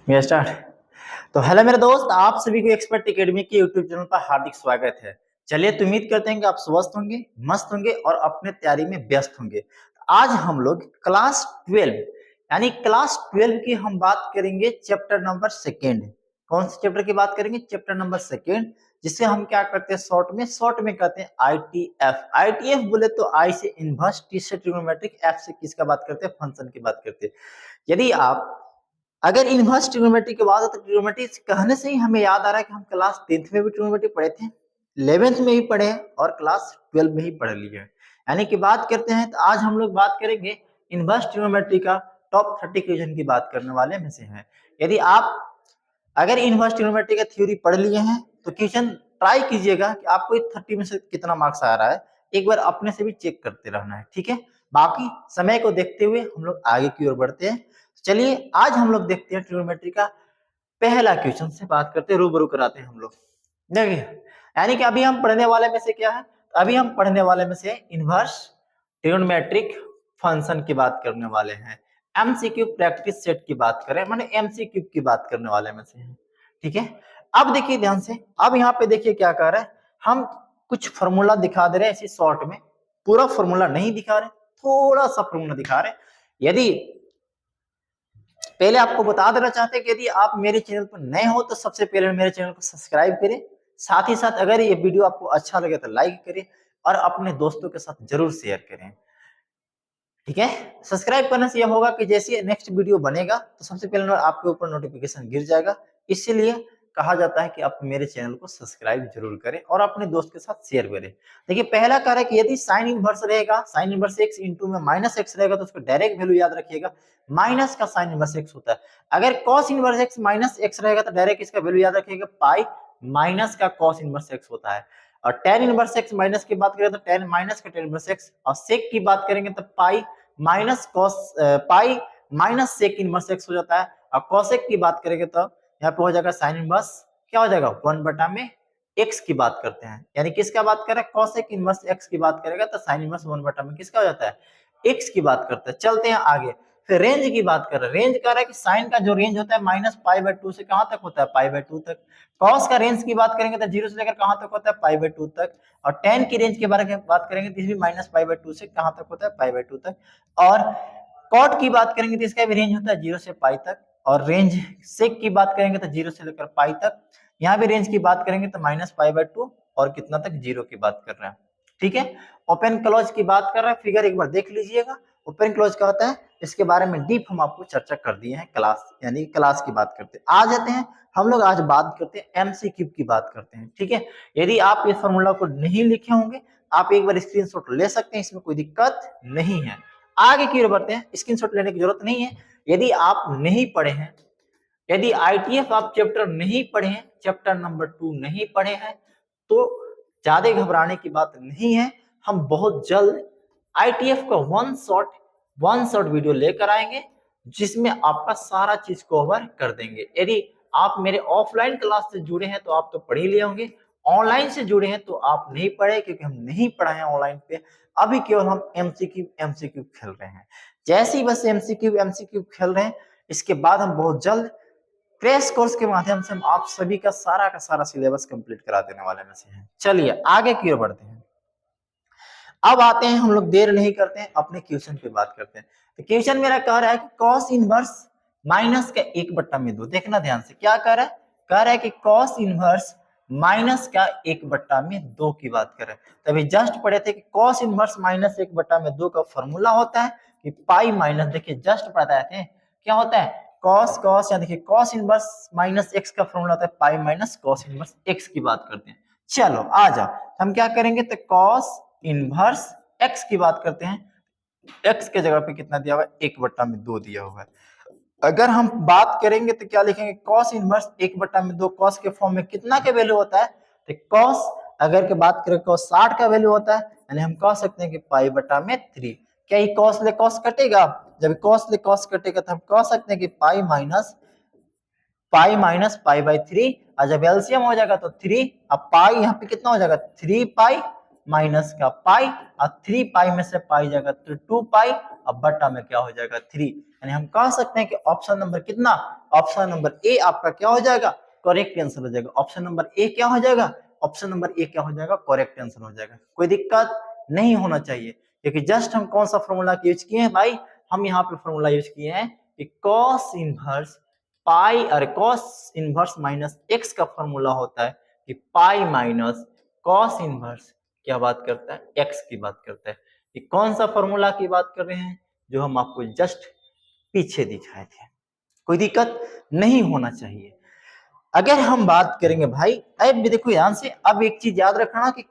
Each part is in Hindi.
ये स्टार्ट। तो हेलो मेरे दोस्त, आप सभी को एक्सपर्ट एकेडमी के यूट्यूब चैनल पर हार्दिक स्वागत है। चलिए, तो उम्मीद करते हैं कि आप स्वस्थ होंगे, मस्त होंगे और अपने तैयारी में व्यस्त होंगे। आज हम लोग क्लास 12 यानी क्लास 12 की हम बात करेंगे चैप्टर नंबर सेकेंड। कौन से चैप्टर की बात करेंगे? चैप्टर नंबर सेकेंड, जिसे हम क्या करते हैं शॉर्ट में कहते हैं आईटीएफ। आईटीएफ बोले तो आई से इनवर्स, टी से ट्रिग्नोमेट्रिक, एफ से किसका बात करते हैं? फंक्शन की बात करते हैं। यदि आप अगर इनवर्स ट्रिग्नोमेट्री की बात हो तो ट्रिग्नोमेट्री कहने से ही हमें याद आ रहा है कि हम क्लास 10th में भी ट्रिग्नोमेट्री पढ़े थे, 11th में भी पढ़े हैं और क्लास 12 में ही पढ़ लिए हैं। यानी कि बात करते हैं, तो आज हम लोग बात करेंगे इनवर्स ट्रिग्नोमेट्री का टॉप 30 क्वेश्चन की बात करने वाले में से हैं। यदि आप अगर इनवर्स ट्रिग्नोमेट्री का थ्योरी पढ़ लिए हैं तो क्वेश्चन ट्राई कीजिएगा कि आपको 30 में से कितना मार्क्स आ रहा है। एक बार अपने से भी चेक करते रहना है, ठीक है। बाकी समय को देखते हुए हम लोग आगे की ओर बढ़ते हैं। चलिए, आज हम लोग देखते हैं ट्रिग्नोमेट्री का पहला क्वेश्चन से बात करते हैं, रूबरू कराते हैं हम लोग। देखिए, यानी कि अभी हम पढ़ने वाले में से क्या है? अभी हम पढ़ने वाले में से इनवर्स ट्रिग्नोमेट्रिक फंक्शन की बात करने वाले हैं। एमसीक्यू प्रैक्टिस सेट की बात करें, माने एमसीक्यू की बात करने वाले में से हैं, ठीक है। अब देखिए ध्यान से, अब यहाँ पे देखिए क्या कर रहा है, हम कुछ फॉर्मूला दिखा दे रहे हैं ऐसी शॉर्ट में। पूरा फॉर्मूला नहीं दिखा रहे, थोड़ा सा फॉर्मूला दिखा रहे। यदि पहले आपको बता देना चाहते हैं कि यदि आप मेरे चैनल पर नए हो तो सबसे पहले मेरे चैनल को सब्सक्राइब करें। साथ ही साथ अगर ये वीडियो आपको अच्छा लगे तो लाइक करें और अपने दोस्तों के साथ जरूर शेयर करें, ठीक है। सब्सक्राइब करने से यह होगा कि जैसे नेक्स्ट वीडियो बनेगा तो सबसे पहले आपके ऊपर नोटिफिकेशन गिर जाएगा। इसीलिए कहा जाता है कि आप मेरे चैनल को सब्सक्राइब जरूर करें और अपने दोस्त के साथ शेयर करें। देखिए, पहला कार्य है कि यदि साइन इनवर्स रहेगा, साइन इनवर्स एक्स इंटू में माइनस एक्स रहेगा तो उसको डायरेक्ट वैल्यू याद रखिएगा, माइनस का साइन इनवर्स एक्स होता है। अगर cos inverse x minus x रहेगा तो डायरेक्ट इसका वैल्यू याद रखिएगा, पाई माइनस का कॉस इनवर्स एक्स होता है। और टेन इनवर्स एक्स माइनस की बात करें तो टेन माइनस का टेन इनवर्स एक्स, और सेक की बात करेंगे तो pi minus cos pi minus sec inverse X हो जाता है। और कॉसेक की बात करेंगे तो यहाँ पे हो जाएगा साइन इनवर्स, क्या हो जाएगा, 1/में एक्स की बात करते हैं। यानी किसका बात कर रहे हैं? कॉसेक इनवर्स एक्स की बात करेगा तो साइन इनवर्स 1/में किसका हो जाता है? एक्स की बात करते हैं। चलते हैं आगे, फिर रेंज की बात कर रहे हैं। रेंज कर रहा है कि साइन का जो रेंज होता है माइनस पाई/2 से कहां तक होता है? पाई/2 तक। कॉस का रेंज की बात करेंगे तो 0 से लेकर कहां तक होता है? पाई/2 तक। और टेन की रेंज के बारे में बात करेंगे तो भी माइनस पाई/2 से कहां तक होता है? पाई/2 तक। और कॉट की बात करेंगे तो इसका भी रेंज होता है 0 से पाई तक। और रेंज सेक की बात करेंगे तो 0 से लेकर पाई तक। यहाँ भी रेंज की बात करेंगे तो माइनस पाई/2 और कितना तक? 0 की बात कर रहे हैं, ठीक है। ओपन क्लोज की बात कर रहे हैं, फिगर एक बार देख लीजिएगा। ओपन क्लोज क्या होता है इसके बारे में डीप हम आपको चर्चा कर दिए हैं क्लास, यानी क्लास की बात करते हैं। आ जाते हैं हम लोग, आज बात करते हैं एमसीक्यू की बात करते हैं, ठीक है। यदि आप इस फॉर्मूला को नहीं लिखे होंगे, आप एक बार स्क्रीनशॉट ले सकते हैं, इसमें कोई दिक्कत नहीं है। आगे की ओर बढ़ते हैं, स्क्रीनशॉट लेने की जरूरत नहीं है। यदि आप नहीं पढ़े हैं, यदि आईटीएफ आप चैप्टर नहीं पढ़े हैं, चैप्टर नंबर 2 नहीं पढ़े हैं, तो ज्यादा घबराने की बात नहीं है। हम बहुत जल्द आईटीएफ का वन शॉट वीडियो लेकर आएंगे, जिसमें आपका सारा चीज कवर कर देंगे। यदि आप मेरे ऑफलाइन क्लास से जुड़े हैं तो आप तो पढ़ ही लिए होंगे, ऑनलाइन से जुड़े हैं तो आप नहीं पढ़े, क्योंकि हम नहीं पढ़ाए हैं ऑनलाइन पे। अभी केवल हम एमसीक्यू खेल रहे हैं। जैसे ही बस एमसीक्यू खेल रहे हैं, इसके बाद हम बहुत जल्द क्रैश कोर्स के माध्यम से हम आप सभी का सारा सिलेबस कंप्लीट करा देने वाले में से हैं। चलिए आगे की ओर बढ़ते हैं। अब आते हैं, हम लोग देर नहीं करते हैं, अपने क्वेश्चन पे बात करते हैं। तो क्वेश्चन मेरा कह रहा है कि कॉस इनवर्स माइनस का 1/2। देखना ध्यान से, क्या कह रहा है? कह रहा है कि कॉस इनवर्स माइनस का 1/2 की बात करें। तभी जस्ट पढ़े थे कि कॉस इनवर्स माइनस 1/2 का फॉर्मूला होता है कि पाई माइनस, देखिए जस्ट बताए थे क्या होता है, कॉस कॉस, या देखिए कॉस इनवर्स माइनस एक्स का फॉर्मूला होता है पाई माइनस कॉस इनवर्स एक्स की बात करते हैं। चलो आ जाओ, हम क्या करेंगे, तो कॉस इनवर्स एक्स की बात करते हैं। एक्स के जगह पे कितना दिया हुआ है? 1/2 दिया हुआ है। अगर हम बात करेंगे तो क्या लिखेंगे, cos इनवर्स 1/2। cos के फॉर्म में कितना का वैल्यू होता है? तो cos अगर के बात करें cos 60 का वैल्यू होता है, यानी हम कह सकते हैं कि पाई/3। क्या ये cos ले cos कटेगा? जब cos ले cos कटेगा तो हम कह सकते हैं कि पाई माइनस पाई/3। और जब एलसीएम हो जाएगा तो 3, अब पाई यहाँ पे कितना हो जाएगा? 3 पाई माइनस का पाई, और 3 पाई में से पाई जाएगा तो 2 पाई, अब बट्टा में क्या हो जाएगा 3, यानी हम कह सकते हैं कि ऑप्शन नंबर कितना, ऑप्शन नंबर ए आपका क्या हो जाएगा, करेक्ट आंसर हो जाएगा। ऑप्शन नंबर ए क्या हो जाएगा, ऑप्शन नंबर ए क्या हो जाएगा, करेक्ट आंसर हो जाएगा। कोई दिक्कत नहीं होना चाहिए, क्योंकि जस्ट हम कौन सा फॉर्मूला यूज किए हैं भाई, हम यहाँ पे फॉर्मूला यूज किए हैं कि कॉस इनवर्स पाई और कॉस इनवर्स माइनस एक्स का फॉर्मूला होता है कि पाई माइनस कॉस इनवर्स क्या बात करता है, एक्स की बात करता है। ये कौन सा फॉर्मूला की बात कर रहे हैं, जो हम आपको जस्ट पीछे दिखाए थे। कोई दिक्कत नहीं होना चाहिए। अगर हम बात करेंगे भाई, अब भी देखो ध्यान से, अब एक चीज याद रखना कि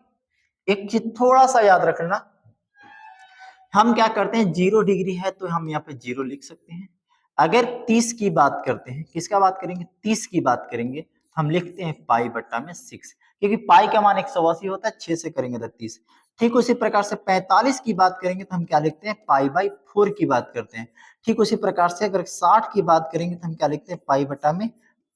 एक चीज थोड़ा सा याद रखना, हम क्या करते हैं, 0 डिग्री है तो हम यहाँ पे 0 लिख सकते हैं। अगर 30 की बात करते हैं, किसका बात करेंगे, 30 की बात करेंगे, हम लिखते हैं पाई बट्टा में 6, क्योंकि पाई का मान 180 होता है, 6 से करेंगे तो 30। ठीक उसी प्रकार से 45 की बात करेंगे तो हम क्या लिखते हैं, पाई बाई 4 की बात करते हैं। ठीक उसी प्रकार से अगर 60 की बात करेंगे तो हम क्या लिखते हैं, पाई बट्टा में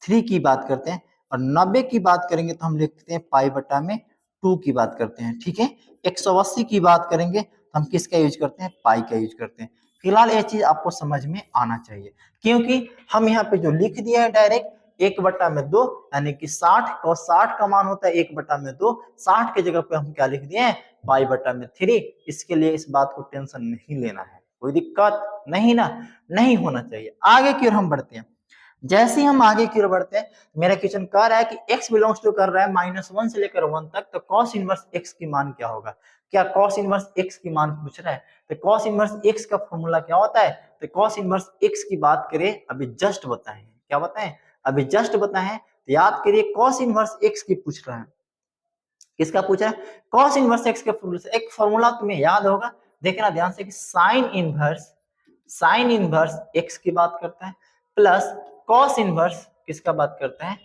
3 की बात करते हैं। और 90 की बात करेंगे तो हम लिखते हैं पाई बट्टा में 2 की बात करते हैं। ठीक है, 180 की बात करेंगे तो हम किसका यूज करते हैं, पाई का यूज करते हैं। फिलहाल ये चीज आपको समझ में आना चाहिए, क्योंकि हम यहाँ पे जो लिख दिया है डायरेक्ट 1/2, यानी कि 60 और 60 का मान होता है 1/2, 60 के जगह पे हम क्या लिख दिए हैं, पाई बट्टा में 3। इसके लिए इस बात को टेंशन नहीं लेना है, कोई दिक्कत नहीं ना, नहीं होना चाहिए। आगे की ओर हम बढ़ते हैं। जैसे हम आगे की ओर बढ़ते हैं, मेरा क्वेश्चन कह रहा है कि x बिलोंग्स टू कर रहा है -1 से लेकर 1 तक, तो cos इनवर्स x की मान क्या होगा। क्या cos इनवर्स x की मान पूछ रहा है, तो cos इनवर्स x का फॉर्मूला क्या होता है, तो cos इनवर्स x की बात करें, अभी जस्ट बताएं, क्या बताएं, अभी जस्ट बताएं, तो याद करिए cos इनवर्स x की पूछ रहा है, किसका पूछ रहा है, cos इनवर्स x के फॉर्मूला से। एक फॉर्मूला तुम्हें याद होगा, देखना ध्यान से, कि साइन इनवर्स x की बात करता है, प्लस cos इनवर्स किसका बात करता है,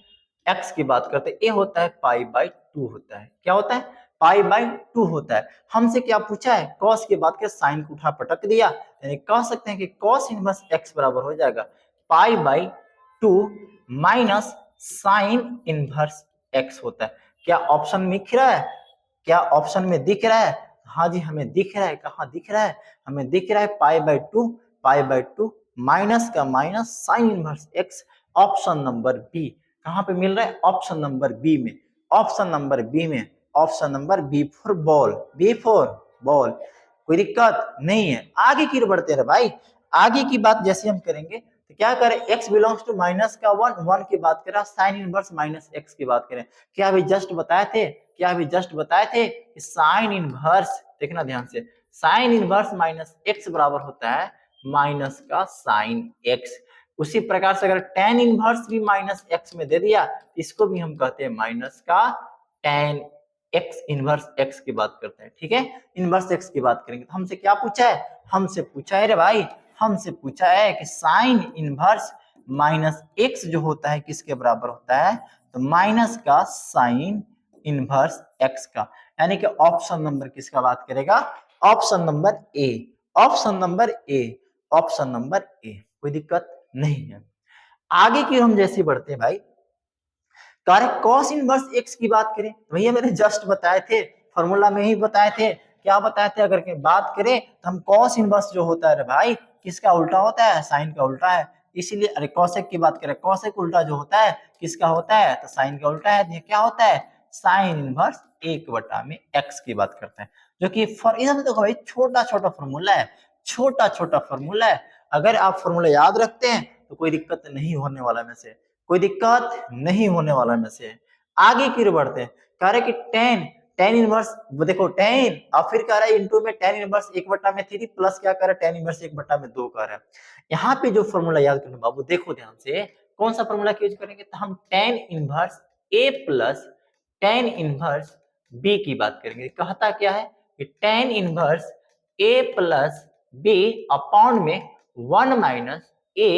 x की बात करते हैं। ये होता है पाई बाई 2 होता है, क्या होता है, पाई बाई 2 होता है। हमसे क्या पूछा है, cos की बात कर, साइन को उठा पटक दिया, यानी कह सकते हैं कि cos इनवर्स x बराबर हो जाएगा पाई by 2 minus sine inverse x होता है। क्या ऑप्शन में दिख रहा है, क्या ऑप्शन में दिख रहा है, हाँ जी हमें दिख रहा है, कहाँ दिख रहा है, हमें दिख रहा है पाई बाई 2 माइनस का minus sine inverse x, option number B. कहाँ पे मिल रहा है, ऑप्शन नंबर बी में, ऑप्शन नंबर बी में, option number B for ball, B for ball. कोई दिक्कत नहीं है, आगे की ओर बढ़ते रहे भाई। आगे की बात जैसे हम करेंगे तो क्या करें, x बिलोंग्स टू माइनस का 1 की बात करें, साइन इनवर्स माइनस x की बात करें। क्या अभी जस्ट बताए थे, क्या अभी जस्ट बताए थे कि साइन इनवर्स, देखना ध्यान से, साइन इनवर्स माइनस x बराबर होता है माइनस का साइन x। उसी प्रकार से अगर टेन इनवर्स भी माइनस x में दे दिया, इसको भी हम कहते हैं माइनस का टेन x, इनवर्स x की बात करते हैं। ठीक है, इनवर्स x की बात करेंगे तो हमसे क्या पूछा है, हमसे पूछा है रे भाई, हमसे पूछा है कि साइन इनवर्स माइनस x जो होता है किसके बराबर होता है, तो माइनस का साइन इनवर्स x का, यानी कि ऑप्शन नंबर किसका बात करेगा, option number A, option number A, option number A. कोई दिक्कत नहीं है। आगे की हम जैसे बढ़ते हैं भाई, कॉस इनवर्स x की बात करें, भैया मैंने जस्ट बताए थे, फॉर्मूला में ही बताए थे, क्या बताए थे, अगर के बात करें तो हम कॉस इनवर्स जो होता है भाई, किसका उल्टा होता है, साइन का उल्टा है। इसीलिए अरे कॉसेक की बात करें, कॉसेक उल्टा जो होता है किसका होता है, तो साइन का उल्टा है। ये क्या होता है, साइन इनवर्स 1/x की बात करते हैं, जो कि इधर देखो भाई छोटा छोटा फॉर्मूला है, छोटा छोटा फॉर्मूला है। अगर आप फॉर्मूला याद रखते हैं तो कोई दिक्कत नहीं होने वाला में से, कोई दिक्कत नहीं होने वाला में से। आगे की ओर बढ़ते हैं, कह रहे कि टेन इनवर्स, देखो टेन, और फिर कह रहा है इंटू में टेन इनवर्स 1/3 प्लस क्या कर रहा है, टेन इनवर्स 1/2 कर रहा है। यहाँ पे जो फॉर्मूला याद करना बाबू, देखो ध्यान से, कौन सा फॉर्मूला यूज करेंगे, तो हम टेन इनवर्स ए प्लस टेन इनवर्स बी की बात करेंगे। कहता क्या है कि टेन इनवर्स ए प्लस बी अपॉन में 1 माइनस ए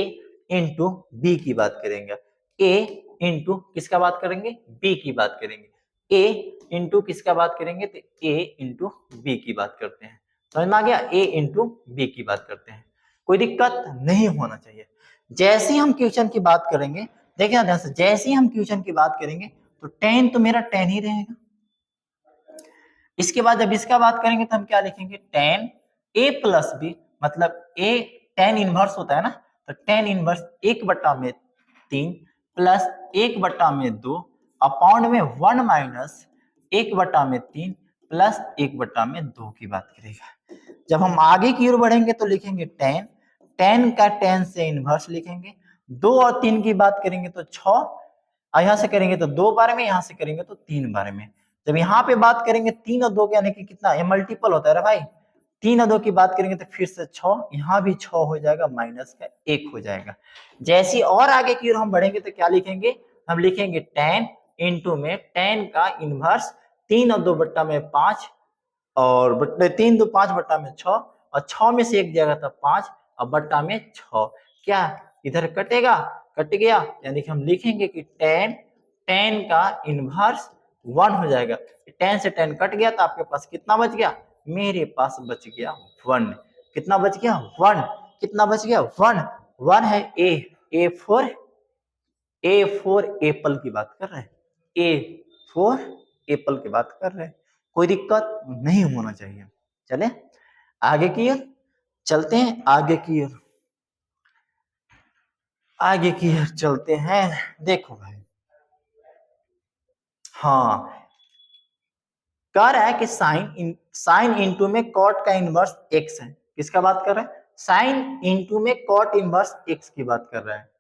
इंटू बी की बात करेंगे। ए इंटू किसका बात करेंगे, बी की बात करेंगे। ए इंटू किसका बात करेंगे, तो ए इंटू बी की बात करते हैं। समझ में आ गया, ए इंटू बी की बात करते हैं, कोई दिक्कत नहीं होना चाहिए। जैसे ही हम क्वेश्चन की बात करेंगे, देखिए ध्यान से, जैसे ही हम क्वेश्चन की बात करेंगे तो टेन तो मेरा टेन ही रहेगा। इसके बाद जब इसका बात करेंगे तो हम क्या लिखेंगे, टेन ए प्लस बी, मतलब ए टेन इनवर्स होता है ना, तो टेन इनवर्स 1/3 प्लस 1/2 अपॉन में 1 माइनस 1/3 प्लस 1/2 की बात करेगा। जब हम आगे की ओर बढ़ेंगे तो लिखेंगे टेन, टेन का टेन से इनवर्स लिखेंगे, 2 और 3 की बात करेंगे तो 6, यहां से करेंगे तो 2 बार में, यहां से करेंगे तो 3 बार में। जब यहाँ पे बात करेंगे 3 और 2 यानी कि कितना, ये मल्टीपल होता है रे भाई, 3 और 2 की बात करेंगे तो फिर से 6, यहाँ भी 6 हो जाएगा, माइनस का 1 हो जाएगा। जैसी और आगे की ओर हम बढ़ेंगे तो क्या लिखेंगे, हम लिखेंगे टेन इंटू में टेन का इनवर्स 3 और 2 बट्टा में 5 और 3 2 5 बट्टा में 6 और 6 में से 1 जाएगा तो 5 और बट्टा में 6, क्या इधर कटेगा, कट गया, यानी कि हम लिखेंगे कि टेन, टेन का इनवर्स 1 हो जाएगा। 10 से 10 कट गया तो आपके पास कितना बच गया, मेरे पास बच गया 1। कितना बच गया, 1। कितना बच गया, 1। 1 है ए फॉर एप्पल की बात कर रहे हैं, ए फॉर एप्पल की बात कर रहे हैं, कोई दिक्कत नहीं होना चाहिए। चले आगे की ओर चलते हैं, आगे की ओर चलते हैं। देखो भाई, हाँ कह रहा है कि साइन इंटू में कॉट का इनवर्स एक्स है। किसका बात कर रहा है, साइन इंटू में कॉट इनवर्स एक्स की बात कर रहा है।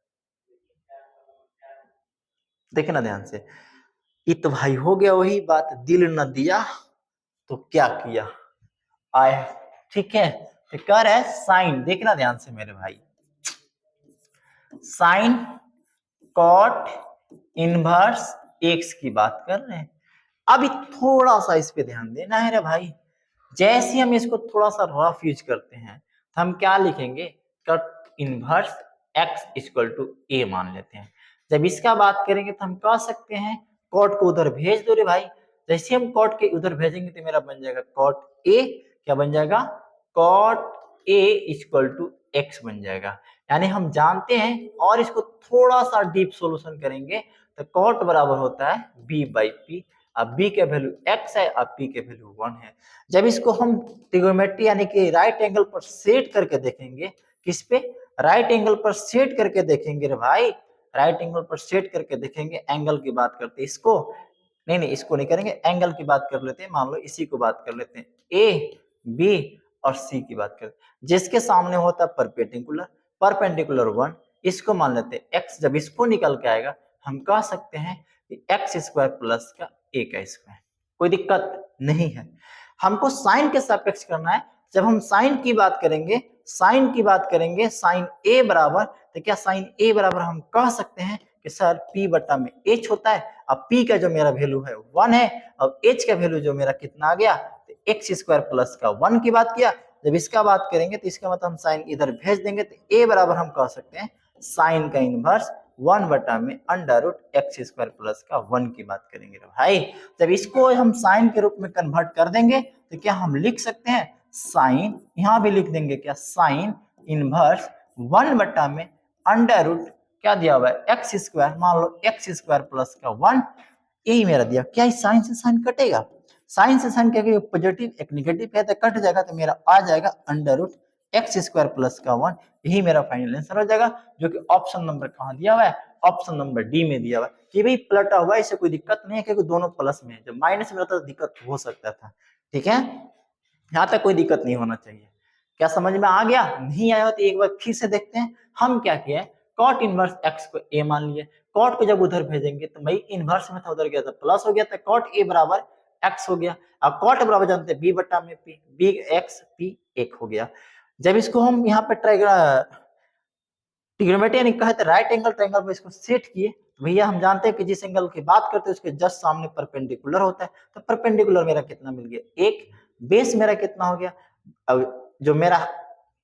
देखना ध्यान से, ये तो भाई हो गया वही बात, दिल न दिया तो क्या किया आए, ठीक है। तो कह रहा है साइन, देखना ध्यान से मेरे भाई, साइन कॉट इनवर्स एक्स की बात कर रहे हैं। अभी थोड़ा सा इस पे ध्यान देना है रे भाई, जैसे हम इसको थोड़ा सा रफ यूज करते हैं तो हम क्या लिखेंगे, cot inverse x equal to a मान लेते हैं। जब इसका बात करेंगे तो हम कह सकते हैं कॉट को उधर भेज दो रे भाई, जैसे हम कॉट के उधर भेजेंगे तो मेरा बन जाएगा कॉट ए, क्या बन जाएगा, cot A equal to X बन जाएगा। यानी हम जानते हैं, और इसको थोड़ा सा डीप सॉल्यूशन करेंगे तो कॉट बराबर होता है बी बाई पी। अब b के वैल्यू x है, अब p के वैल्यू 1 है। जब इसको हम ट्रिगोनोमेट्री यानी कि राइट एंगल पर सेट करके देखेंगे, किस पे, राइट एंगल पर सेट करके देखेंगे रे भाई, राइट एंगल पर सेट करके देखेंगे, एंगल की बात करते हैं इसको, नहीं इसको नहीं करेंगे, एंगल की बात कर लेते हैं, मान लो इसी को बात कर लेते हैं, ए बी और सी की बात करते हैं, जिसके सामने होता है परपेंडिकुलर, परपेंडिकुलर 1, इसको मान लेते हैं x। जब इसको निकल के आएगा हम कह सकते हैं कि एक्स स्क्वायर प्लस का ए का स्क्वायर, कोई दिक्कत नहीं है। हमको साइन के सापेक्ष करना है, जब हम साइन की बात करेंगे, साइन की बात करेंगे, साइन ए बराबर, तो क्या साइन ए बराबर हम कह सकते हैं कि सर p बटा में h होता है। अब p का जो मेरा वैल्यू है 1 है, अब h का वैल्यू जो मेरा कितना आ गया, तो एक्स स्क्वायर प्लस का 1 की बात किया। जब इसका बात करेंगे तो इसका मतलब हम साइन इधर भेज देंगे, तो a बराबर हम कह सकते हैं साइन का इनवर्स 1 बटा में under root X square plus का 1 की बात करेंगे भाई। जब इसको हम साइन के रूप में कन्वर्ट कर देंगे तो क्या हम लिख सकते हैं साइन, यहां भी लिख देंगे क्या, साइन इनवर्स 1 बटा में अंडर रूट क्या दिया हुआ है एक्स स्क्वायर, मान लो एक्स स्क्वायर प्लस का 1, यही मेरा दिया। क्या साइन से साइन कटेगा, साइन से साइन क्या, पॉजिटिव एक निगेटिव है तो कट जाएगा, तो मेरा आ जाएगा under root X square plus का 1, यही मेरा फाइनल आंसर हो जाएगा, जो कि ऑप्शन नंबर कहाँ दिया हुआ है, ऑप्शन नंबर डी में दिया हुआ है। कि भाई पलटा हुआ है, इससे कोई दिक्कत नहीं है, क्योंकि दोनों प्लस में है, जब माइनस में रहता तो दिक्कत हो सकता था, ठीक है, यहाँ तक कोई दिक्कत नहीं होना चाहिए। क्या समझ में आ गया, नहीं आया तो एक बार फिर से देखते हैं। हम क्या किए, कॉट इनवर्स एक्स को ए मान लिए, कॉट को जब उधर भेजेंगे तो भाई इनवर्स में था, उधर गया था प्लस हो गया, तो कॉट ए बराबर एक्स हो गया। अब कॉट बराबर जानते हैं बी बटा में पी, बी एक्स पी एक हो गया। जब इसको हम यहाँ पे ट्रिग्नोमेट्री यानी कहे तो राइट एंगल ट्रायंगल पे इसको सेट किए, तो भैया हम जानते हैं कि जिस एंगल की बात करते हैं उसके जस्ट सामने परपेंडिकुलर होता है, तो परपेंडिकुलर मेरा कितना मिल गया, एक, बेस मेरा कितना हो गया, अब जो मेरा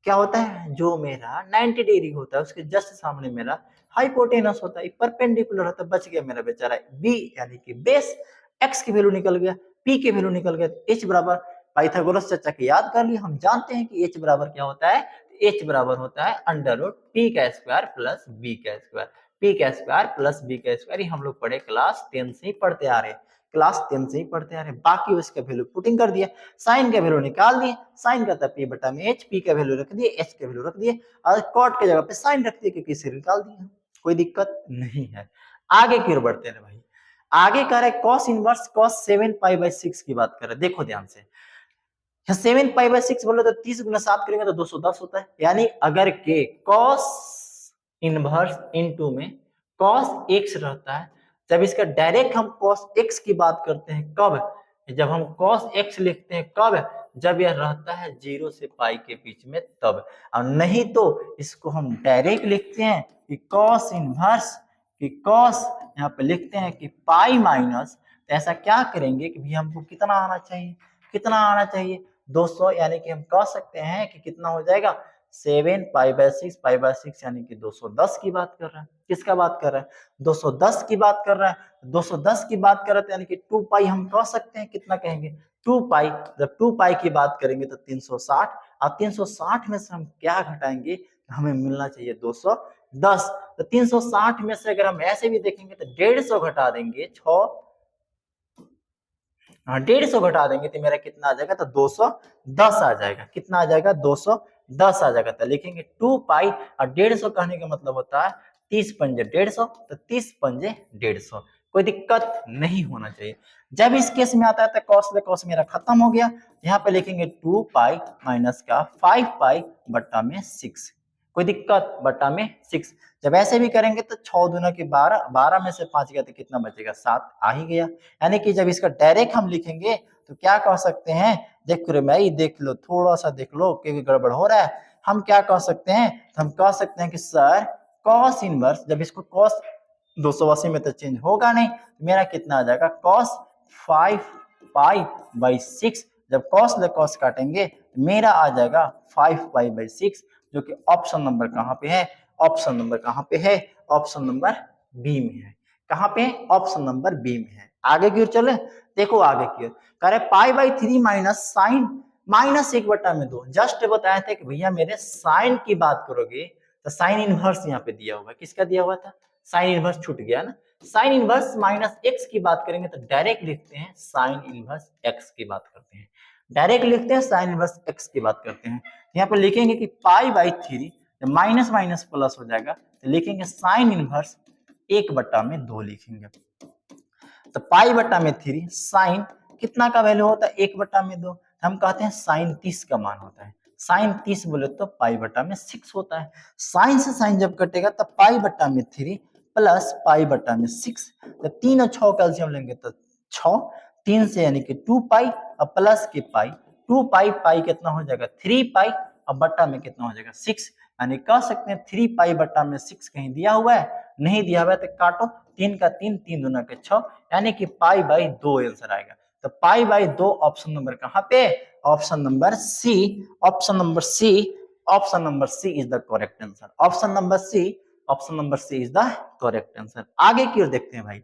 क्या होता है, जो मेरा 90 डिग्री होता है उसके जस्ट सामने मेरा हाइपोटेनस होता है, परपेंडिकुलर होता है, बच गया मेरा बेचारा बी यानी कि बेस। एक्स की वैल्यू निकल गया, पी की वैल्यू निकल गया, एच बराबर पाइथागोरस चर्चा के याद कर लिया, हम जानते हैं कि एच बराबर क्या होता है, एच बराबर होता है अंडर रूट पी का स्क्वायर प्लस बी का स्क्वायर। पी का स्क्वायर प्लस बी का स्क्वायर, हम लोग पढ़े क्लास 10 से ही पढ़ते आ रहे हैं, क्लास 10 से ही पढ़ते आ रहे हैं। बाकी उसका वैल्यू पुटिंग कर दिया, साइन का वैल्यू निकाल दिए, साइन का था पी बटा में एच, पी का वैल्यू रख दिए, एच का वैल्यू रख दिए और कॉट के जगह पे साइन रख दिए क्योंकि इसे निकाल दिया, कोई दिक्कत नहीं है। आगे की ओर बढ़ते हैं भाई, आगे कर रहा है cos inverse cos 7 pi by 6 की बात कर रहा है। देखो ध्यान से, 7 पाई बाई 6 बोले तो 30 गुना 7 करेंगे तो 210 होता है, यानी अगर के cos इनवर्स इनटू में cos x रहता है, जब इसका डायरेक्ट हम cos x की बात करते हैं कब, जब हम cos x लिखते हैं कब, जब यह रहता है 0 से पाई के बीच में तब, और नहीं तो इसको हम डायरेक्ट लिखते हैं कि cos इनवर्स कि cos यहाँ पे लिखते हैं कि पाई माइनस, तो ऐसा क्या करेंगे कि भी हमको कितना आना चाहिए, कितना आना चाहिए 200, यानी कि हम कह सकते हैं कि कितना हो जाएगा 7 पाई बाय 6 पाई बाय 6 यानी कि 210 की बात कर रहा है। किसका बात कर रहा है, 210 की बात कर रहा है। 210 की बात कर रहे थे यानी कि 2 पाई हम कह सकते हैं, कितना कहेंगे 2 पाई, जब 2 पाई की बात करेंगे तो 360, और 360 में से हम क्या घटाएंगे, हमें मिलना चाहिए 210, तो 360 में से अगर हम ऐसे भी देखेंगे तो 150 घटा देंगे 150 घटा देंगे तो मेरा कितना आ जाएगा, तो 210 आ जाएगा, कितना आ जाएगा 210 आ जाएगा। तो लिखेंगे 2 पाई और 150 कहने का मतलब होता है 30 पंजे 150, तो 30 पंजे 150, कोई दिक्कत नहीं होना चाहिए। जब इस केस में आता है तो कॉस ले कॉस मेरा खत्म हो गया, यहाँ पे लिखेंगे 2 पाई माइनस का 5 पाई बट्टा में 6, कोई दिक्कत, बट्टा में 6। जब ऐसे भी करेंगे तो 6 दूना के 12, 12 में से 5 गया तो कितना बचेगा 7 आ ही गया, यानी कि जब इसका डायरेक्ट हम लिखेंगे तो क्या कह सकते हैं, देख रहे भाई, देख लो थोड़ा सा देख लो क्योंकि गड़बड़ हो रहा है। हम क्या कह सकते हैं, तो हम कह सकते हैं कि सर cos इनवर्स, जब इसको cos 280 में तो चेंज होगा नहीं, मेरा कितना आ जाएगा cos 5 पाई बाई 6, जब cos ले cos काटेंगे मेरा आ जाएगा 5 पाई बाई 6, जो कि ऑप्शन नंबर कहाँ पे है, ऑप्शन नंबर कहाँ पे है, ऑप्शन नंबर बी में है। कहाँ पे, ऑप्शन नंबर बी में है। आगे की ओर चले, देखो आगे की ओर कह रहे pi by 3 minus sine minus 1/2, just बताया था कि भैया मेरे साइन की बात करोगे तो साइन इनवर्स यहाँ पे दिया हुआ, किसका दिया हुआ था, साइन इनवर्स छूट गया ना, साइन इनवर्स माइनस एक्स की बात करेंगे तो डायरेक्ट लिखते हैं साइन इनवर्स एक्स की बात करते हैं, डायरेक्ट लिखते हैं साइन इनवर्स एक्स की बात करते हैं। यहाँ पे लिखेंगे कि पाई बाई 3, माइनस माइनस प्लस हो जाएगा तो लिखेंगे साइन इनवर्स 1/2 लिखेंगे, तो पाई बट्टा में 3 साइन कितना का वैल्यू होता है 1/2, हम कहते हैं साइन 30 का मान होता है, साइन 30 बोले तो पाई बट्टा में 6 होता है। साइन से साइन जब कटेगा तो पाई बट्टा में 3 प्लस पाई बट्टा में 6, तो 3 और 6 का एलसीएम लेंगे तो 6, 3 से यानी कि 2 पाई और प्लस के पाई, 2 पाई पाई कितना हो जाएगा 3 पाई और बट्टा में कितना हो जाएगा 6, यानी कह सकते हैं 3 पाई बट्टा में 6 कहीं दिया हुआ है, नहीं दिया हुआ है तो काटो, 3 का 3, 3 दूना के 6, यानी कि पाई बाई 2 आंसर आएगा। तो पाई बाई 2 ऑप्शन नंबर कहाँ पे, option number C, option number C, option number C is the correct answer, option number C, option number C is the correct answer. आगे की ओर देखते हैं भाई,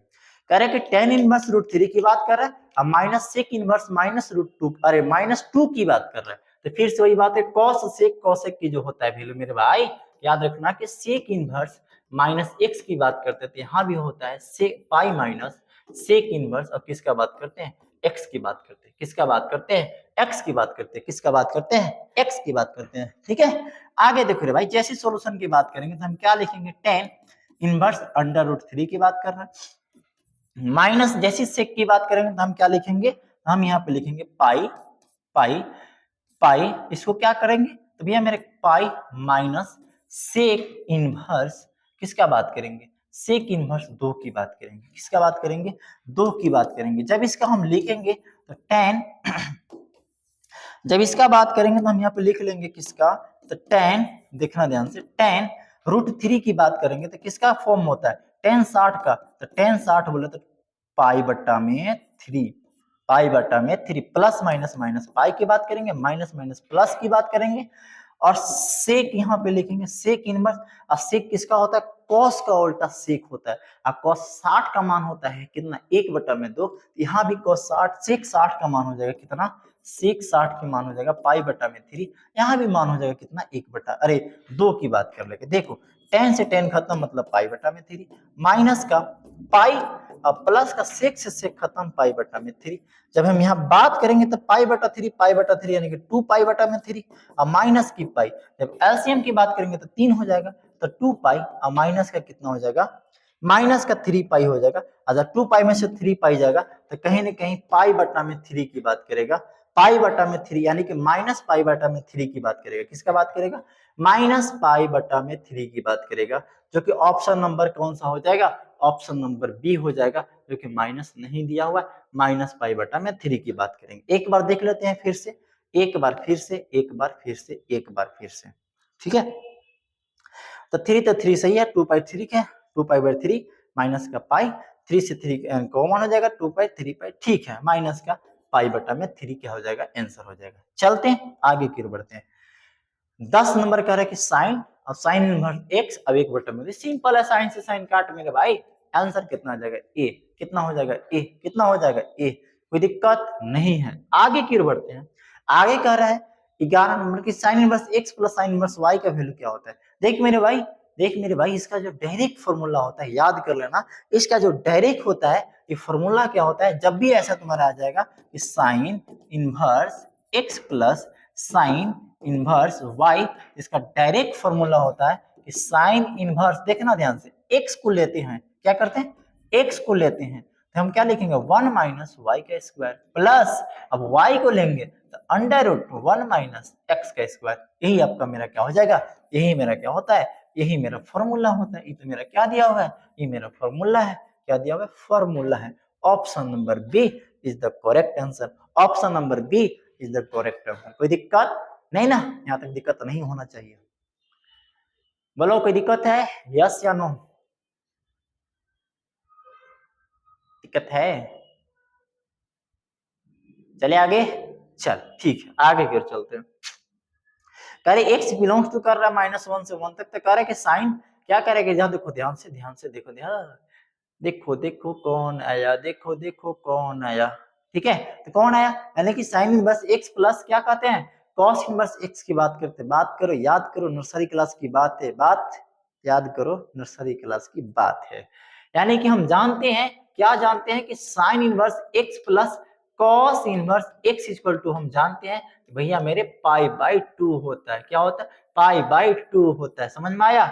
कह रहे हैं कि tan इनवर्स रूट 3 की बात कर रहा है और minus sec inverse minus root 2, अरे माइनस 2 की बात कर रहा है, तो फिर से वही बात है cos सेक cosec की जो होता है वैल्यू मेरे भाई याद रखना कि सेक इनवर्स माइनस एक्स की बात करते थे, यहाँ भी होता है सेक पाई माइनस सेक इनवर्स, और किसका बात करते हैं एक्स की बात करते हैं, किसका बात करते हैं एक्स की बात करते हैं, किसका बात करते हैं एक्स की बात करते हैं, ठीक है। आगे देखो रे भाई, जैसे सॉल्यूशन की बात करेंगे तो हम क्या लिखेंगे tan इनवर्स अंडर रूट 3 की बात कर रहे हैं, माइनस जैसी सेक की बात करेंगे तो हम क्या लिखेंगे, हम यहाँ पे लिखेंगे पाई पाई पाई, इसको क्या करेंगे तो भैया मेरे पाई माइनस सेक इनवर्स किसका बात करेंगे, सेक इनवर्स 2 की बात करेंगे, किसका बात करेंगे 2 की बात करेंगे। जब इसका हम लिखेंगे तो tan, जब इसका बात करेंगे तो हम यहाँ पे लिख लेंगे किसका, तो tan, देखना ध्यान से, tan रूट 3 की बात करेंगे तो किसका फॉर्म होता है tan 60 का, तो tan 60 बोले तो पाई बट्टा में 3, पाई बट्टा में 3 प्लस माइनस माइनस पाई की बात करेंगे, माइनस माइनस प्लस की बात करेंगे, और सेक यहाँ पे लिखेंगे सेक इनवर्स, और सेक किसका होता है कॉस का उल्टा सेक होता है, और कॉस 60 का मान होता है कितना 1/2, यहाँ भी कॉस 60 सेक 60 का मान हो जाएगा कितना, सेक 60 के मान हो जाएगा पाई बट्टा में 3, यहाँ भी मान हो जाएगा कितना 2 की बात कर लेंगे। देखो 10 से 10 खत्म मतलब पाई बटा में 3, माइनस का पाई और प्लस का से खत्म पाई बटा में 3। जब हम यहाँ बात करेंगे तो पाई बटा 3 यानी कि 2 पाई बटा में 3 और माइनस की पाई, जब एलसीएम की बात करेंगे तो 3 हो जाएगा, तो 2 पाई और माइनस का कितना हो जाएगा, माइनस का 3 पाई हो जाएगा। अगर 2 पाई में से 3 पाई जाएगा तो कहीं ना कहीं पाई बटा में 3 की बात करेगा, पाई बटा में 3 यानी कि माइनस पाई बटा में 3 की बात करेगा। किसका बात करेगा, माइनस पाई बटा में 3 की बात करेगा, जो कि ऑप्शन नंबर कौन सा हो जाएगा, ऑप्शन नंबर बी हो जाएगा, जो कि माइनस नहीं दिया हुआ है, माइनस पाई बटा में 3 की बात करेंगे। एक बार देख लेते हैं फिर से, एक बार फिर से, एक बार फिर से, एक बार फिर से, ठीक है। तो 3 सही है, 2 पाई 3 क्या है, 2 पाई बाई 3 माइनस का पाई, 3 से 3 कॉमन हो जाएगा, 2 पाई 3 पाई, ठीक है, माइनस का पाई बटा में 3 क्या हो जाएगा, आंसर हो जाएगा। चलते हैं आगे की ओर बढ़ते हैं। 10 नंबर कह रहा है कि साइन और साइन इनवर्स एक्स अब 1 बटा में, सिंपल है, साइन से साइन काट मेरे भाई, आंसर कितना आ जाएगा, ए। कितना हो जाएगा, ए। कितना हो जाएगा, ए। कोई दिक्कत नहीं है। आगे की ओर बढ़ते हैं। आगे कह रहा है 11 नंबर की sine inverse x plus sine inverse Y का वैल्यू क्या होता है। देख मेरे भाई, देख मेरे भाई, इसका जो डायरेक्ट फॉर्मूला होता है याद कर लेना, इसका जो डायरेक्ट होता है ये फॉर्मूला क्या होता है, जब भी ऐसा तुम्हारा आ जाएगा कि sine inverse x plus sine inverse y, इसका डायरेक्ट फॉर्मूला होता है कि साइन इनवर्स, देखना ध्यान से, x को लेते हैं, क्या करते हैं, x को लेते हैं, तो हम क्या लिखेंगे 1 माइनस वाई का स्क्वायर प्लस, अब y को लेंगे तो अंडर रूट 1 माइनस एक्स का स्क्वायर। यही आपका मेरा क्या हो जाएगा, यही मेरा क्या होता है, यही मेरा फॉर्मूला होता है। ये तो मेरा क्या दिया हुआ है, ये मेरा फॉर्मूला है, क्या दिया हुआ है, फॉर्मूला है। Option number B is the correct answer, option number B is the correct answer. कोई दिक्कत नहीं ना, यहां तक दिक्कत नहीं होना चाहिए। बोलो कोई दिक्कत है, यस या नो, दिक्कत है, चले आगे, चल ठीक है आगे की ओर चलते हैं। कह रहे एक्स बिलोंग्स टू कर रहा है -1 से 1 तक, तो कह रहे कि साइन क्या करेगा, जहां देखो ध्यान से देखो, ध्यान देखो, देखो कौन आया, देखो देखो कौन आया, ठीक है। तो कौन आया, यानी कि साइन इनवर्स एक्स प्लस क्या कहते हैं, कॉस इनवर्स एक्स की बात करते हैं। बात करो, याद करो, नर्सरी क्लास की बात है, बात याद करो, नर्सरी क्लास की बात है। यानी कि हम जानते हैं, क्या जानते हैं कि sine inverse x plus cos inverse x equal to, हम जानते हैं भैया मेरे पाई बाई 2 होता है। क्या होता है, पाई बाई 2 होता है, समझ में आया,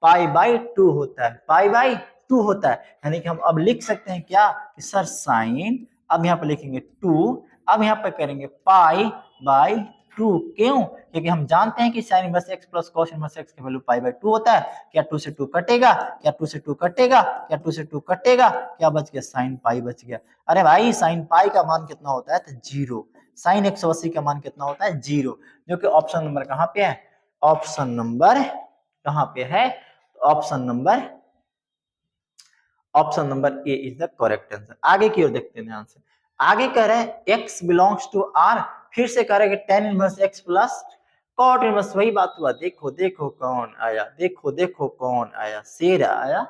पाई बाई 2 होता है, पाई बाई 2 होता है। यानी कि हम अब लिख सकते हैं क्या कि सर साइन, अब यहाँ पे लिखेंगे 2, अब यहाँ पे करेंगे पाई बाई 2, क्यों, क्योंकि हम जानते हैं कि sine inverse x plus cos inverse x की वैल्यू पाई बाई 2 होता है। क्या 2 से 2 कटेगा, क्या 2 से 2 कटेगा, क्या 2 से 2 कटेगा, क्या बच गया, साइन पाई बच गया। अरे भाई साइन पाई का मान कितना होता है, तो 0, साइन 180 का मान कितना होता है, 0, जो कि ऑप्शन नंबर कहाँ पे है, ऑप्शन नंबर कहाँ पे है, option number, option number A is the correct answer. आगे की ओर देखते हैं ध्यान से। आगे कह रहे हैं x बिलोंग्स टू r, फिर से कह रहे हैं tan inverse x plus cot inverse, वही बात हुआ, देखो देखो कौन आया, देखो देखो कौन आया, शेर आया,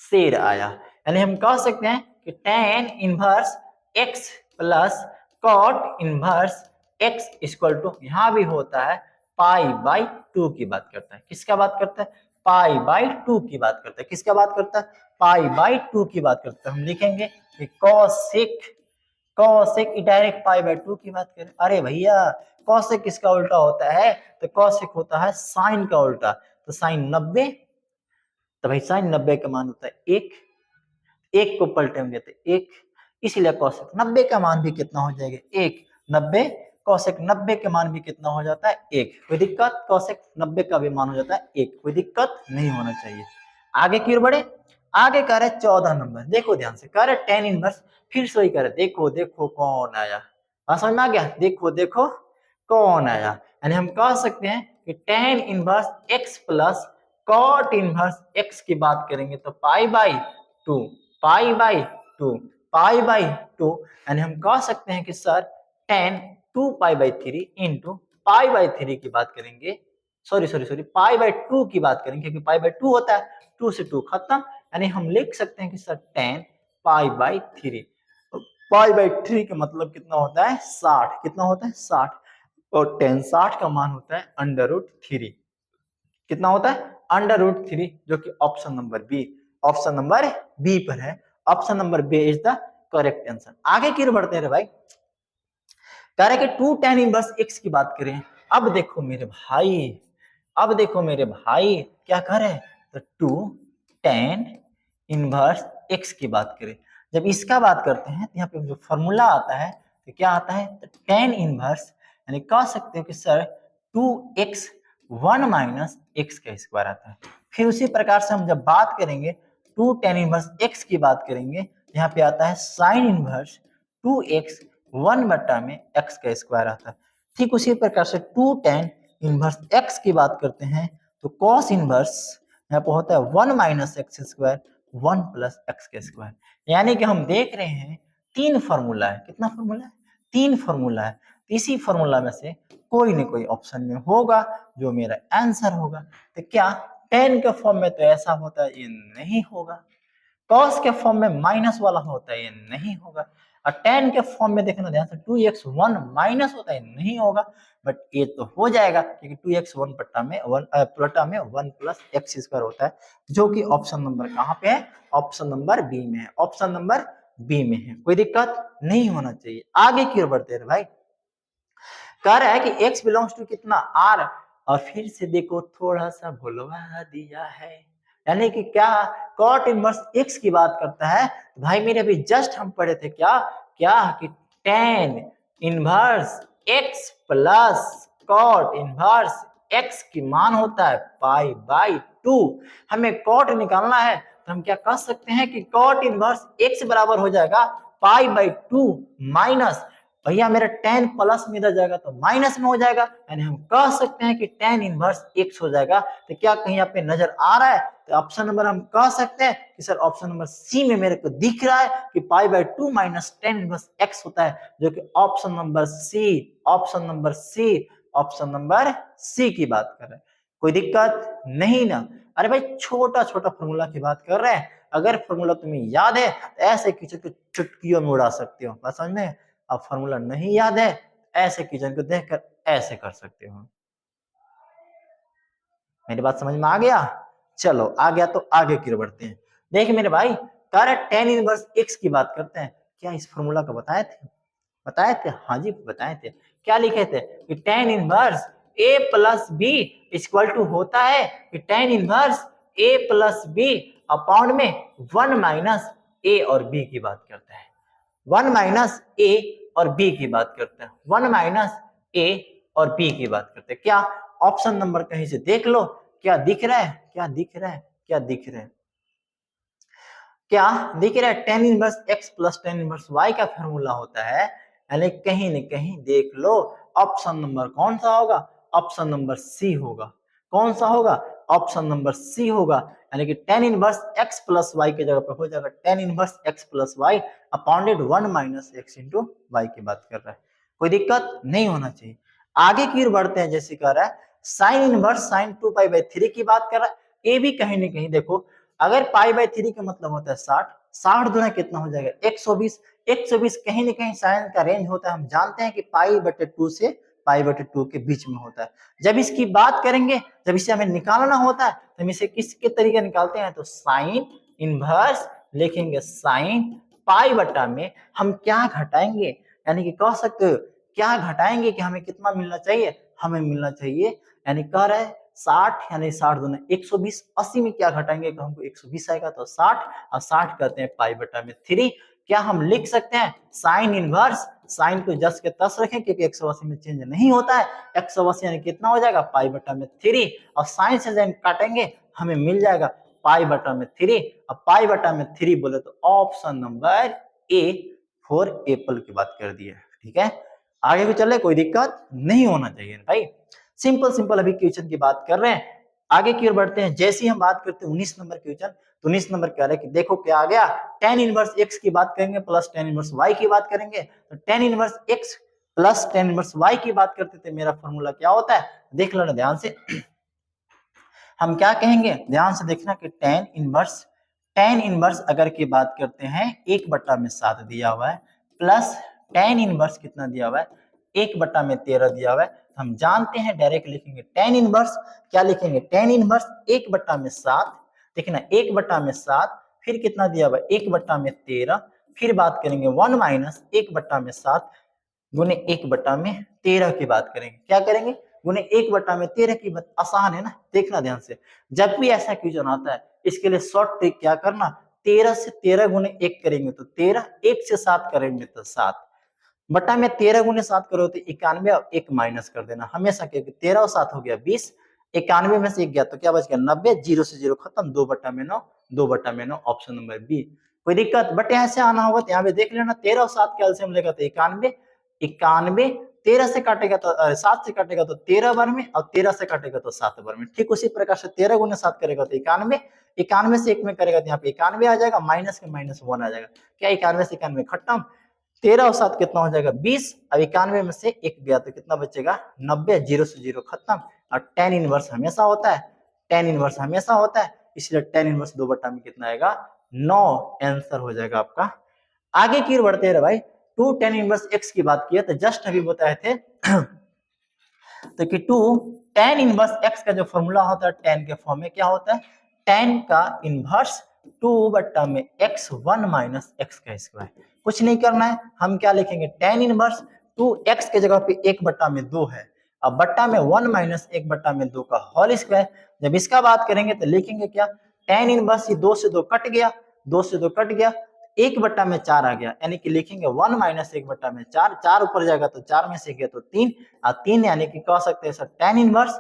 शेर आया। यानी हम कह सकते हैं कि tan inverse x plus cot inverse x equal to, यहां भी होता है पाई बाई 2 की बात करता है। किसका बात करता है, पाई बाई 2 की बात करता है। किसका बात करता है, पाई बाई 2 की बात करता है। हम लिखेंगे कि cosec, cosec direct pi by 2 की बात करें। अरे भैया कॉसेक किसका उल्टा होता है, तो कॉसेक होता है साइन का उल्टा, तो साइन 90, तो भाई साइन 90 का मान होता है 1, एक को पलटेंगे तो 1, इसीलिए कॉसेक 90 का मान भी कितना हो जाएगा, 1, 90, कॉसेक 90 का मान भी कितना हो जाता है, 1। कोई दिक्कत, कॉसेक 90 का भी मान हो जाता है 1, कोई दिक्कत नहीं होना चाहिए। आगे की ओर बढ़े। आगे कह रहे 14 नंबर, देखो ध्यान से, कह रहे tan इनवर्स, फिर से वही कह रहे देखो देखो कौन आया, समझ में आ गया, देखो देखो कौन आया। यानी हम कह सकते हैं कि tan inverse x plus cot inverse x की बात करेंगे तो पाई by 2, pi by 2, pi by 2, यानी हम कह सकते हैं कि sir tan 2 pi by 3 into pi by 3 की बात करेंगे, सॉरी पाई बाई 2 की बात करेंगे, क्योंकि पाई बाई 2 होता है, 2 से 2 खत्म, यानी हम लिख सकते हैं कि sir tan pi by 3, pi by 3 का मतलब कितना होता है 60, कितना होता है 60, और tan 60 का मान होता है अंडर रूट 3, कितना होता है √3 जो कि ऑप्शन नंबर बी पर है। Option number B is the correct answer. आगे की ओर बढ़ते हैं भाई, कह रहे कि 2 tan इनवर्स x की बात करें। अब देखो मेरे भाई, क्या कह रहे हैं, तो 2 tan इनवर्स x की बात करें। जब इसका बात करते हैं तो यहाँ पे जो फॉर्मूला आता है तो क्या आता है, तो tan इनवर्स, यानी कह सकते हो कि सर 2x 1 माइनस एक्स का स्क्वायर आता है। फिर उसी प्रकार से हम जब बात करेंगे 2 tan इनवर्स x की बात करेंगे, यहाँ पे आता है साइन इनवर्स 2x 1 बटा में x का स्क्वायर आता है। ठीक उसी प्रकार से 2 tan इनवर्स x की बात करते हैं तो cos इनवर्स यहाँ पे होता है 1 minus x square 1 plus x का स्क्वायर। यानी कि हम देख रहे हैं 3 फॉर्मूला है। कितना फॉर्मूला है, 3 फॉर्मूला है। इसी फॉर्मूला में से कोई न कोई ऑप्शन में होगा जो मेरा आंसर होगा। तो क्या tan के फॉर्म में तो ऐसा होता है, ये नहीं होगा। cos के फॉर्म में माइनस वाला होता है, ये नहीं होगा। और tan के फॉर्म में देखना ध्यान से 2x 1 माइनस होता है, नहीं होगा। बट ये तो हो जाएगा क्योंकि 2x 1 पट्टा में 1 प्लस एक्स स्क्वायर होता है, जो कि ऑप्शन नंबर कहाँ पे है, ऑप्शन नंबर बी में है। ऑप्शन नंबर बी में है, कोई दिक्कत नहीं होना चाहिए। आगे की ओर बढ़ते हैं भाई, कह रहा है कि x बिलोंग्स टू कितना r, और फिर से देखो थोड़ा सा भुलवा दिया है। यानी कि क्या cot इनवर्स x की बात करता है। भाई मेरे अभी जस्ट हम पढ़े थे क्या क्या कि tan inverse x plus cot inverse x की मान होता है पाई बाई 2। हमें cot निकालना है तो हम क्या कर सकते हैं कि cot इनवर्स x बराबर हो जाएगा पाई बाई 2 माइनस, भैया मेरा tan प्लस में इधर जाएगा तो माइनस में हो जाएगा, यानी हम कह सकते हैं कि tan इनवर्स x हो जाएगा। तो क्या कहीं यहाँ पे नजर आ रहा है, तो ऑप्शन नंबर हम कह सकते हैं कि सर ऑप्शन नंबर सी में मेरे को दिख रहा है कि पाई by 2 minus tan inverse x होता है, जो कि ऑप्शन नंबर सी की बात कर रहे हैं। कोई दिक्कत नहीं ना। अरे भाई छोटा छोटा फॉर्मूला की बात कर रहे हैं, अगर फॉर्मूला तुम्हें याद है तो ऐसे किसी को चुटकियों में उड़ा सकते हो, बात समझ में। अब फॉर्मूला नहीं याद है ऐसे क्वेश्चन को देखकर ऐसे कर सकते हो। मेरी बात समझ में आ गया, चलो आ गया तो आगे की ओर बढ़ते हैं। देखिए मेरे भाई, tan इनवर्स x की बात करते हैं। क्या इस फॉर्मूला को बताए थे, हाँ जी बताए थे। क्या लिखे थे कि tan inverse a plus B equal to होता है कि tan inverse a plus B upon में 1 माइनस a और b की बात करता है। 1 माइनस a और b की बात करते हैं, 1 माइनस a और b की बात करते हैं। क्या ऑप्शन नंबर कहीं से देख लो, क्या दिख रहा है, क्या दिख रहा है, क्या दिख रहा है, क्या दिख रहा है, tan inverse x plus tan inverse y का फॉर्मूला होता है। यानी कहीं न कहीं देख लो ऑप्शन नंबर कौन सा होगा, ऑप्शन नंबर सी होगा। कौन सा होगा, ऑप्शन नंबर सी होगा। यानी कि tan inverse x plus y की जगह पर हो जाएगा tan inverse x plus y upon 1 minus x into y की बात कर रहा है। कोई दिक्कत नहीं होना चाहिए। आगे की ओर बढ़ते हैं, जैसे कह रहा है sine inverse sine 2 pi by 3 की बात कर रहा है। ये भी कहीं न कहीं देखो, अगर पाई बाई 3 का मतलब होता है 60, 60 दूना कितना हो जाएगा 120, 120 कहीं ना कहीं साइन का रेंज होता है। हम जानते हैं कि पाई बटे 2 से पाई बटे 2 के बीच में होता है। जब इसकी बात करेंगे, जब इसे हमें निकालना होता है तो हम इसे किसके तरीके निकालते हैं, तो साइन इनवर्स लिखेंगे, साइन पाई बटा में हम क्या घटाएंगे, यानी कि कह सकते हो क्या घटाएंगे कि हमें कितना मिलना चाहिए, हमें मिलना चाहिए, यानी कह रहा है 60, यानी 60 दूना 120, 80 में क्या घटाएंगे तो हमको 120 आएगा, तो 60 और 60 करते हैं पाई बटा में 3। क्या हम लिख सकते हैं साइन इनवर्स, साइन को जस के तस रखें क्योंकि 180 में चेंज नहीं होता है, 180 यानी कितना हो जाएगा पाई बटा में 3, और साइन से जब काटेंगे हमें मिल जाएगा पाई बटा में 3। अब पाई बटा में 3 बोले तो option number A for Apple की बात कर दी है। ठीक है, आगे भी चले, कोई दिक्कत नहीं होना चाहिए भाई। सिंपल सिंपल अभी क्वेश्चन की बात कर रहे हैं, आगे की ओर बढ़ते हैं। जैसे ही हम बात करते हैं 19 नंबर क्वेश्चन, तो 19 नंबर कह रहे हैं कि देखो क्या आ गया, tan इनवर्स x की बात करेंगे प्लस tan इनवर्स y की बात करेंगे। तो tan inverse x plus tan inverse y की बात करते थे, मेरा फॉर्मूला क्या होता है देख लो ना ध्यान से। हम क्या कहेंगे, ध्यान से देखना कि tan इनवर्स अगर की बात करते हैं 1 बटा में 7 दिया हुआ है, प्लस tan इनवर्स कितना दिया हुआ है 1 बटा में 13 दिया हुआ है, तो हम जानते हैं डायरेक्ट लिखेंगे tan इनवर्स, क्या लिखेंगे tan इनवर्स 1/7, देखना 1/7, फिर कितना दिया हुआ 1/13, फिर बात करेंगे 1 माइनस 1/7 गुने 1/13 की बात करेंगे, क्या करेंगे गुने 1/13 की बात, आसान है ना, देखना ध्यान से। जब भी ऐसा क्वेश्चन आता है इसके लिए शॉर्ट ट्रिक क्या करना, 13 से 13 गुने 1 करेंगे तो 13, 1 से 7 करेंगे तो 7, बटा में 13 गुने 7 करो तो 91 और 1 माइनस कर देना हमेशा, क्योंकि 13 और 7 हो गया 20, 91 में से 1 गया तो क्या बच गया 90, 0 से 0 खत्म, 2/9, 2/9 ऑप्शन नंबर बी। कोई दिक्कत, बट यहाँ से आना होगा तो यहाँ पे देख लेना 13 और 7 का एलसीएम लेगा तो 91, 91 13 से काटेगा तो 7 से काटेगा तो 13 बार में, और 13 से काटेगा तो 7 बार में। ठीक उसी प्रकार से 13 गुने 7 करेगा तो 91, 91 से 1 में करेगा तो यहाँ पे 91 आ जाएगा, माइनस के माइनस 1 आ जाएगा, क्या 91 से 91 खत्म, 13 और 7 कितना हो जाएगा 20, अब 91 में से 1 गया तो कितना बचेगा 90, 0 से 0 खत्म। और tan इनवर्स हमेशा होता है, tan इनवर्स हमेशा होता है, इसलिए tan इनवर्स 2 में कितना आएगा 9, आंसर हो जाएगा आपका। आगे की ओर बढ़ते हैं भाई, 2 tan इनवर्स x की बात किया तो जस्ट अभी बताए थे तो कि 2 tan इनवर्स x का जो फॉर्मूला होता है tan के फॉर्म में क्या होता है, tan का इनवर्स 2/x1 माइनस x का स्क्वायर। कुछ नहीं करना है, हम क्या लिखेंगे tan इनवर्स 2x के जगह पे 1/2 है, अब बट्टा में 1 माइनस 1/2 का होल स्क्वायर। जब इसका बात करेंगे तो लिखेंगे क्या, tan इनवर्स 2 से 2 कट गया, 2 से 2 कट गया, 1/4 आ गया, यानी कि लिखेंगे 1 माइनस 1/4, 4 ऊपर जाएगा तो 4 में से गया तो 3, और 3 यानी कि कह सकते हैं सर tan इनवर्स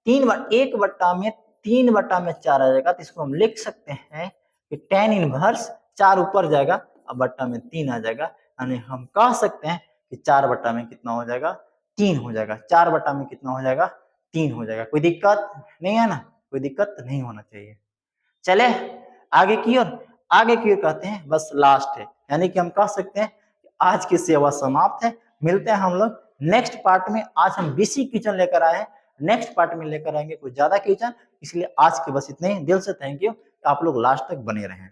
1/4 आ जाएगा, तो इसको हम लिख सकते हैं कि tan इनवर्स 4 ऊपर जाएगा और बट्टा में 3 आ जाएगा, यानी हम कह सकते हैं कि 4 में कितना हो जाएगा 3 हो जाएगा, 4 में कितना हो जाएगा 3 हो जाएगा। कोई दिक्कत नहीं है ना, कोई दिक्कत नहीं होना चाहिए। चले आगे की ओर, आगे की ओर कहते हैं बस लास्ट है, यानी कि हम कह सकते हैं कि आज की सेवा समाप्त है। मिलते हैं हम लोग नेक्स्ट पार्ट में। आज हम बीसी किचन लेकर आए हैं, नेक्स्ट पार्ट में लेकर आएंगे कुछ ज्यादा किचन, इसलिए आज के बस इतने ही। दिल से थैंक यू, आप लोग लास्ट तक बने रहें।